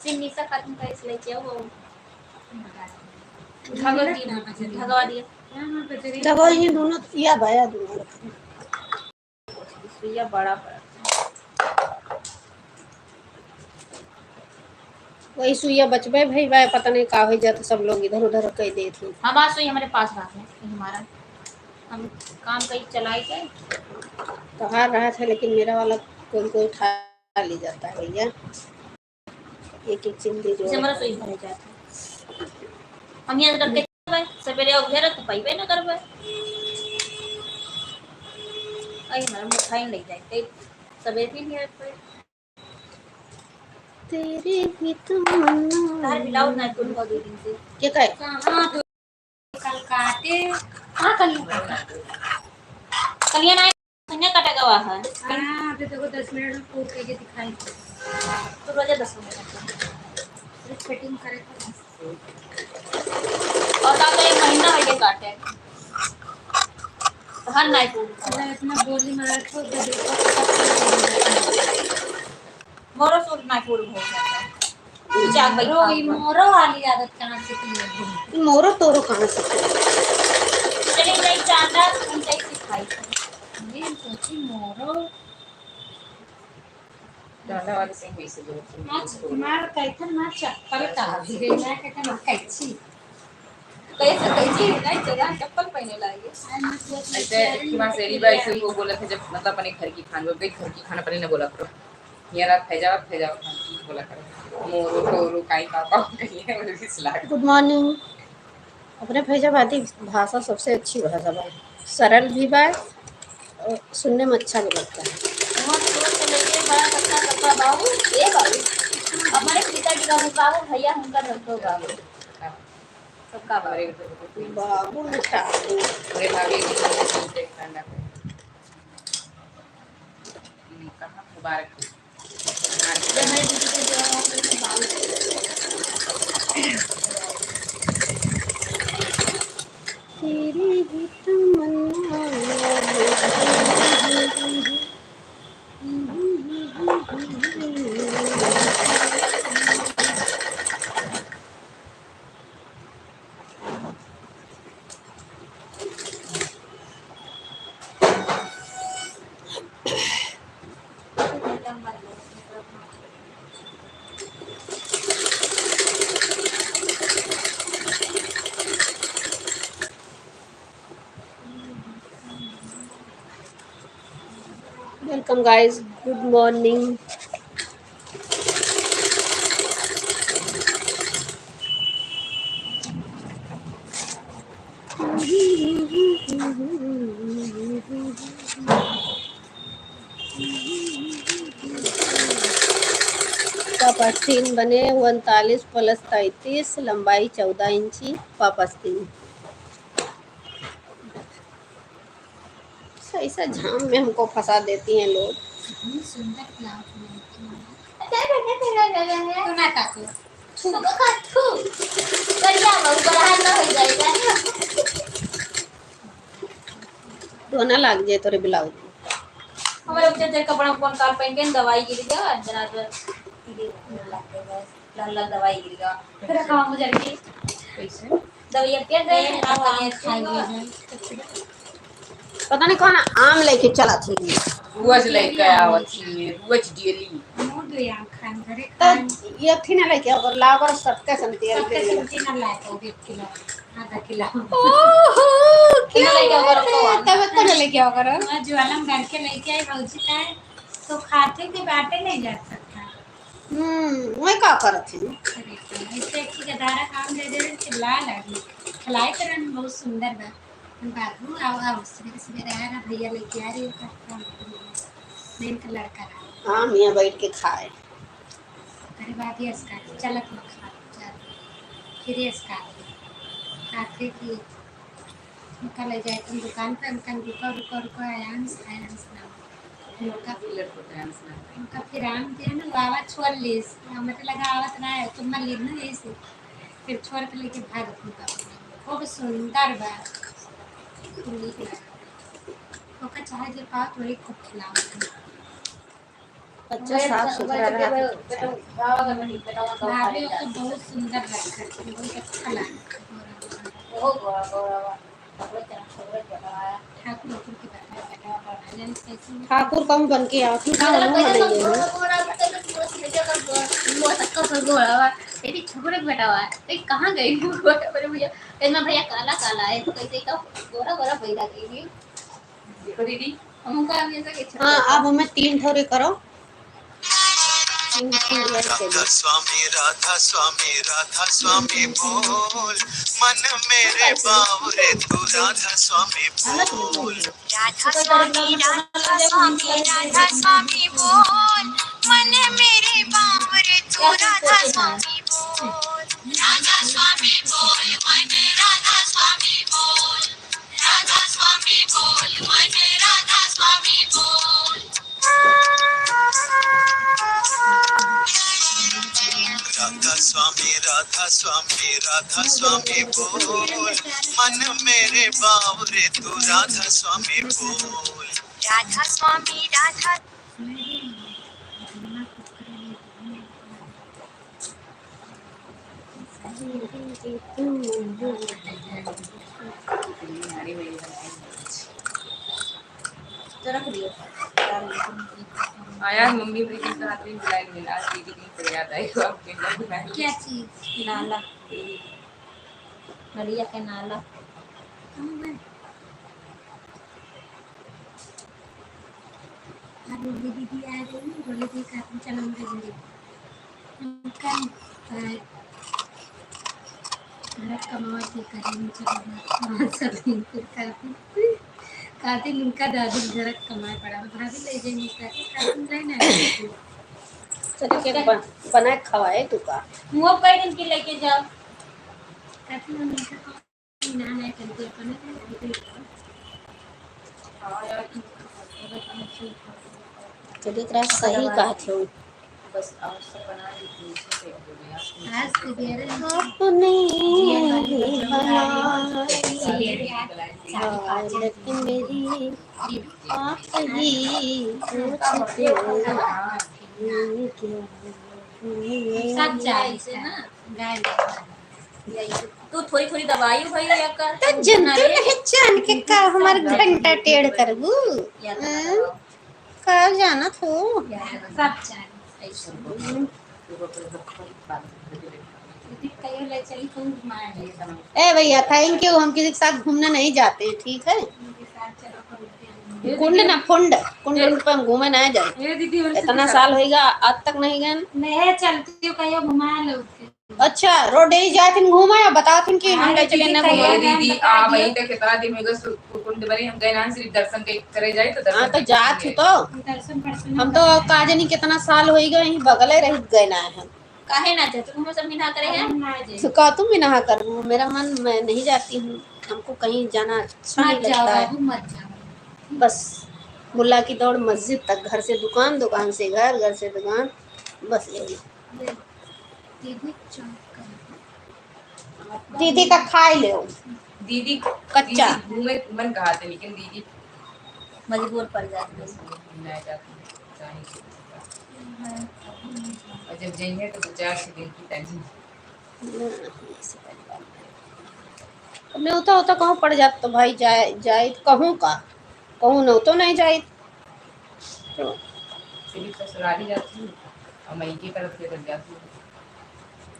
सिन्नीचा खातून काहीच लयचे हो भगवा ये दोनों या भाया दोनों सुइया बड़ा वही सुइया बचबे भाई भाई पता नहीं का हो जाता सब लोग इधर उधर कह दे थी। हमारा सुई हमारे पास रहा है हमारा हम काम कहीं चलाई गए तो हार रहा था लेकिन मेरा वाला कोई उठा ले जाता है भैया एक एक चिंदी जो हमारा सुई भरे जाता है हम यहाँ करके सवेरे उठे तो पाइबे ना करबे आई हमारा मिठाई ले जाए सवेरे भी नहीं रखते तेरे भी तमन्ना तार ब्लाउज ना तुम को 2 दिन से क्या कहे हां तो कल काटे हां कल कलिया ना संगे काटा गवा है हां अभी देखो 10 मिनट में पूछ के दिखाई तो रोज 10 मिनट फिटिंग करे और का एक महीना हो गया काटे हर नाई पूरा इतना बोली मारा तो मोरो सूट नाई पूरा हो जाता है जाग भाई रोई मोरो वाली आदत कहां से की मोरो तोरो कहां से चलिए नहीं चांदा हम चाहिए सिखाई ये सोची मोरो चांदा वाली से हुई से मार कैथन मार चप्पल का धीरे मैं कहता मैं कैची कैसे कैची नहीं जगह चप्पल पहने लागे ऐसे कि मां सेरी बाई से वो बोला था जब मतलब अपने घर की खाना पे घर की खाना पर ना बोला करो ये रात फैजाओ बोला करो मोरो टोरो काई पापा कहिए मुझे सलाह गुड मॉर्निंग अपने फैजाबादी भाषा सबसे अच्छी भाषा है सरल भी है और सुनने में अच्छा भी लगता है बहुत दूर से लेके बड़ा कच्चा बाबू ये बाबू हमारे पिताजी का बाबू भैया उनका रखो बाबू सबका बाबू बेटा मेरे भाभी की एक ठंडा पे कहां मुबारक हमारे दीदी के जो बाबू तेरी भी तमन्ना वेलकम गाइस गुड मॉर्निंग पापास्तीन बने 39 + 33 लंबाई 14 इंची पापास्तीन ऐसा झाम में हमको फंसा देती हैं लोग सुंदर ब्लाउज तो ना काटो छू काटू करिया बहुत बड़ा ना हो जाएगा रोना लग जाए तोरे ब्लाउज हमारे बच्चे तेरे कपड़ा कौन काल पहन के दवाई गिर गया जरा लाल लाल दवाई गिर गया फिर कहां मुझे की कैसे दवाई पे गए खाई पता नहीं कौन आम लेके चला थी रुआज लेके आवत थी रुआज डेली मोर दो यार खान घरे तो ये थी ना लेके और लावर सबके संती है सबके संती ना लाए तो 1 किलो आधा किलो ओहो क्या लेके आओ तब तो लेके आओ करो मैं ज्वालम घर के लेके आई भौजी का तो खाते के बाटे नहीं जा सकता मैं का करत थी इससे की गदारा काम दे दे चिल्ला लगी खलाई करन बहुत सुंदर बा बाबू आओ सवेरे आ रहा भैया लेके आ रही है मेन का लड़का हाँ मियाँ बैठ के खाए अरे बात ये इसका चलत मत खा फिर इसका आखिर की उनका ले जाए तुम दुकान पे रुको आयांस ना उनका फिर आम दिया ना बाबा छोड़ लीस हमें तो लगा आवत ना है तुम ना लीन ना ऐसे फिर छोड़ के लेके भाग उनका खूब सुंदर बा ओका चाहे जे पात वही खूब खिलाओ अच्छा साफ सुथरा रहा। भाभी को बहुत सुंदर रखा, बहुत अच्छा लगा। ठाकुर उकुर के बैठा ठाकुर कहूँ बन के आओ कि ना हो मले ये हो। कहाँ गई भैया? भैया काला काला है तो कैसे का गोरा गोरा पैदा गई। देखो दीदी हमका हमेशा के हाँ अब हमें 3 ठोरे करो। 3 ठोरे राधा स्वामी बोल मन मेरे बावरे तू राधा स्वामी बोल राधा स्वामी बोल मन मेरे बावरे तू राधा स्वामी बोल राधा स्वामी बोल मन राधा स्वामी बोल राधा स्वामी बोल मन राधा स्वामी बोल राधा स्वामी बोल मन मेरे बावरे तू राधा स्वामी बोल राधा स्वामी राधा रख दियो। आया मम्मी प्रीति से हाथ में बुलाए मिला दीदी की तरह याद आई तो आपके लिए बुलाए क्या चीज नाला नलिया के नाला दीदी आ रही है, बोले थे काफी चलो हम भेजेंगे उनका घर कमावा के करेंगे चलो सब दिन फिर काफी उनका दादी घर कमाए पड़ा भाभी ले जाएंगे काफी लाइन चल के बना के खवाए तू का मुंह पे दिन के लेके जाओ। काफी ना ना करके अपने चलिए तेरा सही कहा थे बस आवश्यक बना दी से हो गया आज के दे रहे हैं अपने हाँ, लेकिन मेरी आप ही पूछते सब जाए से ना गाय तू थोड़ी थोड़ी दवाई भाई या कर तो जनते नहीं जान के का हमार घंटा टेढ़ करबू या का जाना थो सब जाए दीदी कहीं ले चली तुम घुमाए ए भैया थैंक यू। हम किसी के साथ घूमने नहीं जाते हैं ठीक है। उनके साथ चलो कभी कुंड ना कुंड कुंड पे हम घूमे ना जाए। ये दीदी इतना साल होएगा आज तक नहीं गए। मैं चलती हूँ कहीं घुमा लो अच्छा रोड ही जाए थे घूमा या बता तुम कि हम ले चले ना दीदी घूमा। ये दीदी आ वहीं तक कितना दिन में गस कुंड बनी हम गए ना सिर्फ दर्शन के करे जाए तो हाँ दर्शन तो जा थी तो दर्शन पर्शन हम तो काजे नहीं कितना साल होई गए बगले रह गए ना हम काहे ना जाते तुम सब मिला करे हैं ना जाए तो का तुम भी नहा कर मेरा मन मैं नहीं जाती हूँ। हमको कहीं जाना अच्छा नहीं मत जाओ लगता है। बाबू मत जाओ बस मुल्ला की दौड़ मस्जिद तक घर से दुकान दुकान से घर घर से दुकान बस यही। दीदी चौक दीदी का खाई ले दीदी कच्चा। दीदी घूमे मन कहा थे लेकिन दीदी मजबूर पड़ जाती है। नहीं जाती चाहे और जब जाएंगे तो 50 दिन की टेंशन मैं होता होता कहूँ पड़ जाता तो भाई जाए जाए कहूँ का कहूँ न तो नहीं जाए तो सिर्फ ससुराली जाती हूँ और मई की तरफ से बन जाती हूँ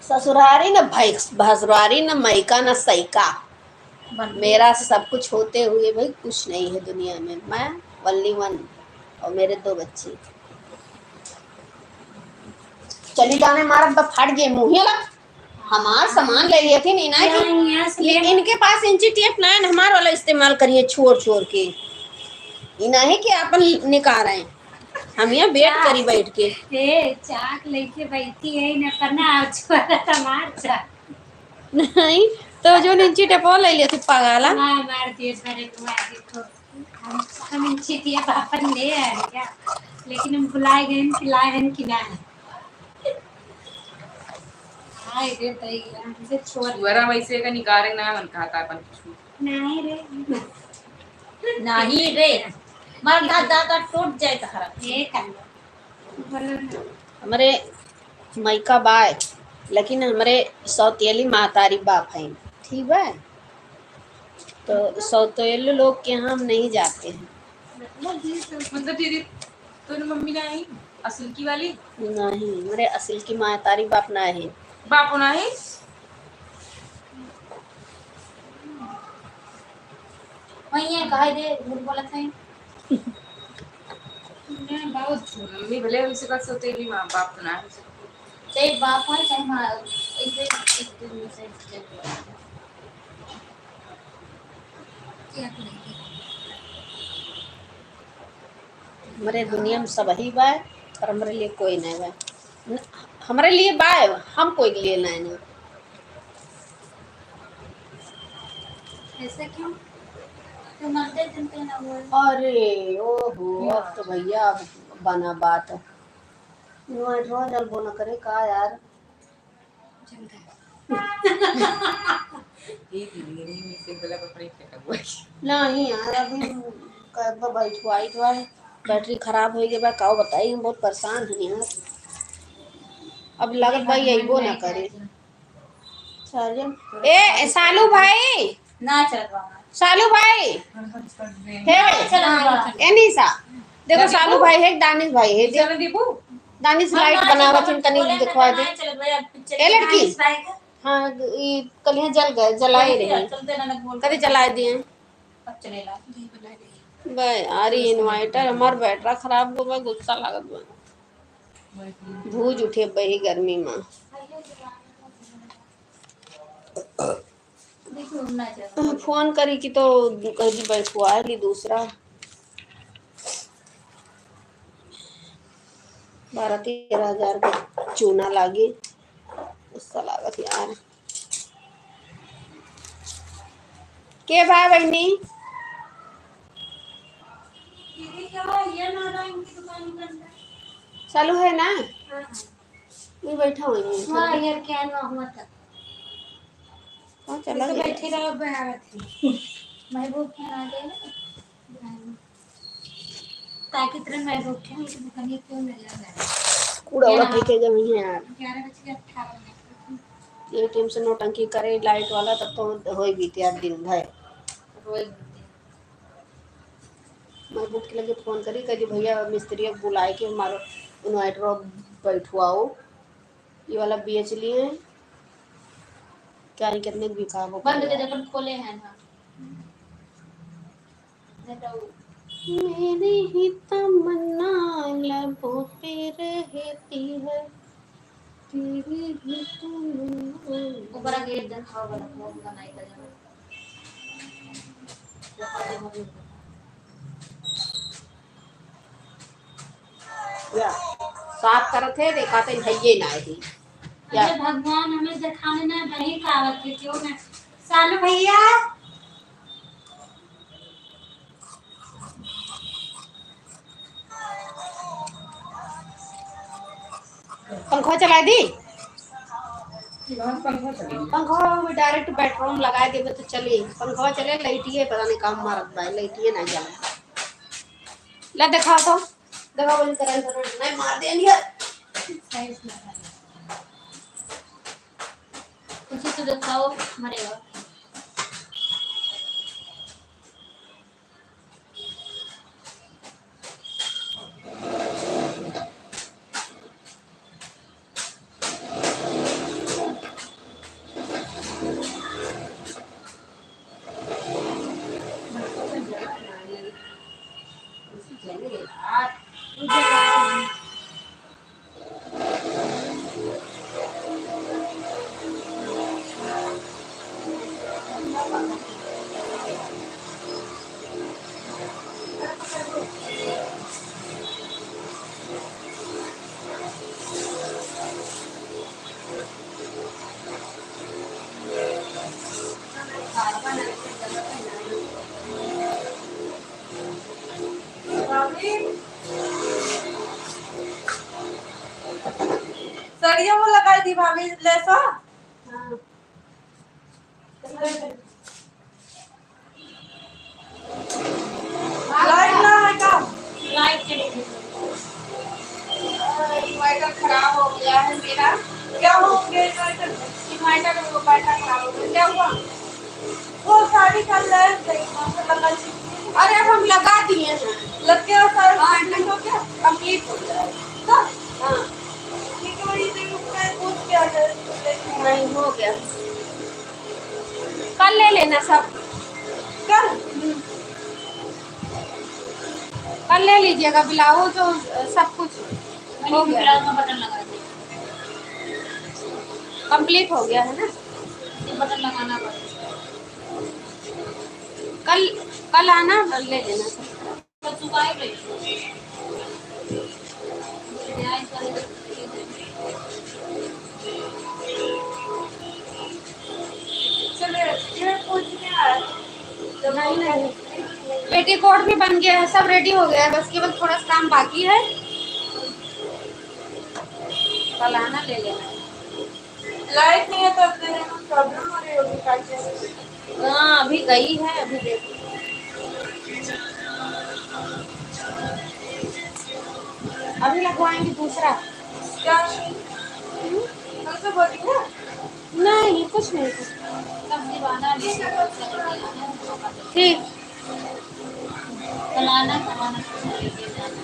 ससुरारी न भाई भसुरारी न मैका न सैका मेरा सब कुछ होते हुए भाई कुछ नहीं है दुनिया में। मैं only one और मेरे 2 बच्चे। चली जाने मारा तो फट गए मुँह लग हमार सामान ले लिए थे नीना की इनके पास इंची टेप ना है हमार वाला इस्तेमाल करिए छोड़ छोड़ के इना है कि अपन निकाल रहे हैं हम यहाँ वेट करी बैठ के ए चाक लेके बैठी है न करना आज वाला मार चाक नहीं तो जो इंची टेपो ले लिए थे पगाला मां मार दिए सारे को देखो हम इंची दिया पापा ले आए क्या लेकिन हम भुलाए गए खिलाए हैं कि ना हाय रे भैया हमसे छोड़ वरा वैसे का निकाले ना मन कहा था अपन कुछ नहीं रे नहीं रे मार दांत दांत टूट जाए तहरा ये कर हमारे मायका बाय, लेकिन हमारे सौतेली मातारी बाप हैं, ठीक है। तो सौतेले लोग के यहाँ हम नहीं जाते हैं। मतलब तेरी तोरी मम्मी ना आई असल की वाली नहीं, हमारे असल की मातारी बाप ना है। बाप होना है। वही है कहा दे झूठ बोला था। मैं बहुत मम्मी भले उसे बात सोतेली माँ बाप तो ना है। चाहे बाप हो चाहे माँ, ऐसे एक दूसरे से चल रहा है। क्या करेंगे? हमारे दुनिया में सब ही बाय, और हमारे लिए कोई नहीं बाय। हमारे लिए बाय, हम कोई के लिए नहीं। ऐसा क्यों? तो मानते जनते ना वो अरे ओहो, अब तो भैया अब बना बात। रोज अल्बो न करे का यार। चलता है। ये दीदी में से गला पकड़े फेंका हुआ है। नहीं यार, अभी कब बैठवाई हुआ है, बैटरी खराब हो गई बा, का बताई, हम बहुत परेशान हैं यार। अब लागत भाई अइबो ना करे। चलिए ए सालू भाई, ना चल रहा सालू भाई हे चल रहा ए निशा, देखो सालू भाई है, दानिश भाई है, चलो दीपू दानिश लाइट बनावत है, तनी दिखवा दे। चल भैया पिक्चर ए लड़की, हाँ ये कल यहाँ जल गए, जलाए रहे, चलते ना बोल कभी जलाए दिए। अब चलेला नहीं बुला रही। भाई अरे इन्वर्टर हमार बैटरा खराब हो गया, गुस्सा लागत बा, भूज उठे बही गर्मी में। देखो ना चल फोन करी कि तो कहीं बैठवा ली दूसरा 12-13 हजार का चूना लागी, गुस्सा लागत यार। के भाई बहनी चालू है ना, मैं बैठा हुई हूँ। हाँ यार क्या ना हुआ था। चला तो गया। बैठे रहो बहावत थी। महबूब के आ गए ना ताकि तरह महबूब के मुझे दुकान क्यों मिल रहा है? कूड़ा उड़ा फेंकेगा वहीं यार। 11:18 ये टीम से नौटंकी करे लाइट वाला, तब तो हो ही बीते यार दिन भर। महबूब के लगे फोन करी, कही भैया मिस्त्री बुलाए के हमारो इन्वर्टर बैठवाओ, ये वाला बेच लिए क्या ही कितने बिका वो बंद के अपन खोले हैं ना मेरी ही तमन्ना लबों पे रहती है, तेरी ही तमन्ना। ऊपर गेट देखा वाला वो बनाई का जाना या साफ करत है, देखा तो भैये ना ही या अरे भगवान हमें दिखाने ना नहीं कावत के क्यों ना सालू भैया पंखा चला दी, पंखा चलेगी पंखा में डायरेक्ट बेडरूम लगा देवे तो चले, पंखा चले लाइटिए पता नहीं काम मारत भाई, लाइटिए ना जले। ला दिखाओ तो, दिखाओ बंद करन नहीं मार देनी है। कुछ तो दिखाओ मरेगा सड़ियों में लगा दी भाभी लेसा लाइट ना है का लाइट चली इन्वर्टर खराब हो गया है मेरा। क्या हो गया इन्वर्टर? इन्वर्टर खराब हो गया, क्या हुआ? वो सारी कल लग गई, लगा दी। अरे अब हम लगा दिए हैं, लग गया सारा कंप्लीट हो गया। कंप्लीट हो गया है। हाँ, हाँ ठीक है, वही देखो मैं पूछ के आ जाए। नहीं हो गया, कल ले लेना सब, कल कल ले लीजिएगा ब्लाउज तो सब कुछ मैंने ब्लाउज में बटन लगा दिया, कंप्लीट हो गया है ना। ये बटन लगाना पड़ेगा। कल आना, कल ले लेना सब। तो सुखाए गई न्याय करे चले ये पूछने आया। नहीं पेटीकोट भी बन गया है, सब रेडी हो गया है, बस केवल थोड़ा सा काम बाकी है। कल आना ले लेना। लाइट नहीं है तो अपने प्रॉब्लम हो रही होगी काटने में। हाँ अभी गई है, अभी देखो अभी लगवाएंगे दूसरा। क्या हमसे बोली ना? नहीं कुछ नहीं, सब्जी बना ली ठीक बनाना सामान लेके जाना।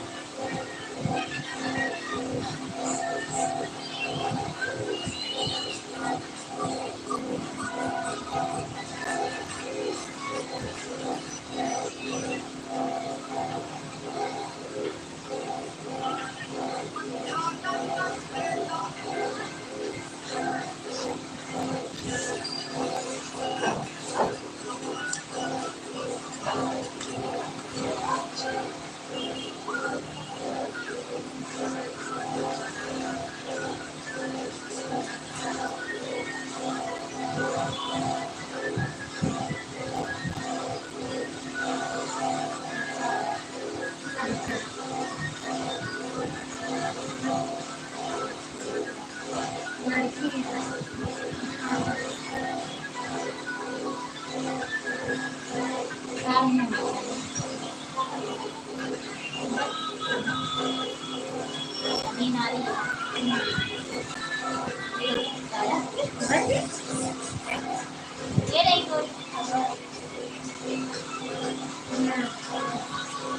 ये नहीं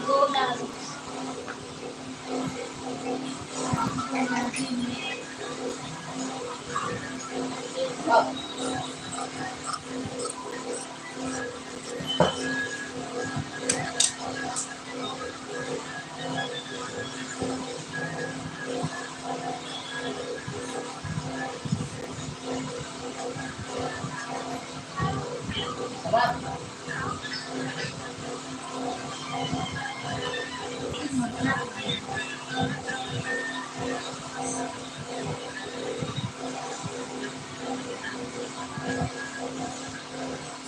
दो डाल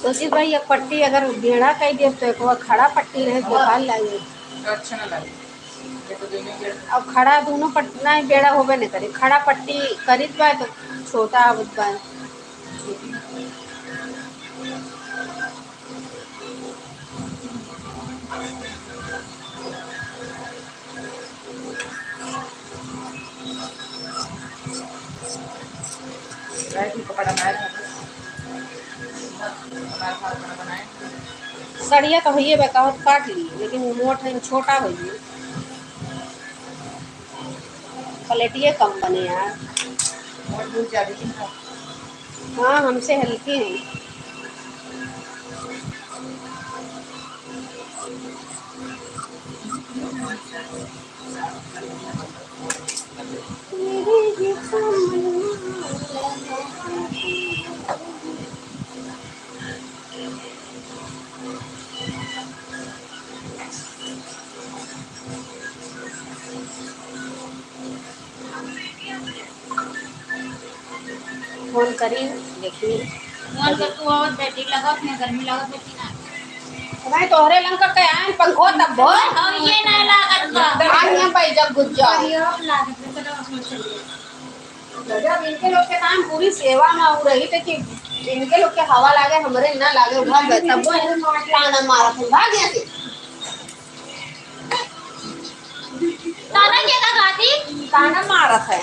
सोचिए भाई एक पट्टी अगर गेड़ा कह दे तो एक खड़ा पट्टी रहे बेकार लगे, तो अच्छा ना लगे। ये तो दोनों के अब खड़ा दोनों पट्टी नहीं बेड़ा होबे नहीं करे, खड़ा पट्टी करीत बा तो छोटा आवत बा। राइट कपड़ा बनाया हमारा खाना बनाए। सड़िया तो होइए बेकार काट ली, लेकिन मोट है छोटा होइए, प्लेटिए कम बने यार। और बहुत ज्यादा ही था। हाँ हमसे हल्की हैं। फोन करी देखिए, मन कर तू और बैठी लगत में गर्मी लगत में ना मैं तोहरे लंका के आए पंखो तब बोल हम ये ना लागत बा आज यहाँ पे जब गुज्जा परियोग लागत है, चलो उसमें चलिए। जब इनके लोग के काम पूरी सेवा में हो रही थी कि इनके लोग के हवा लागे हमरे ना लागे, उठा गए तब वो ताना मारा था भाग यहाँ से। ताना ये का गाती ताना मारत है।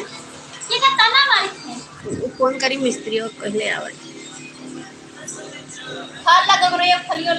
ये का ताना मारी थे फोन करी मिस्त्री और कहले आवत फल लगा रे फलियो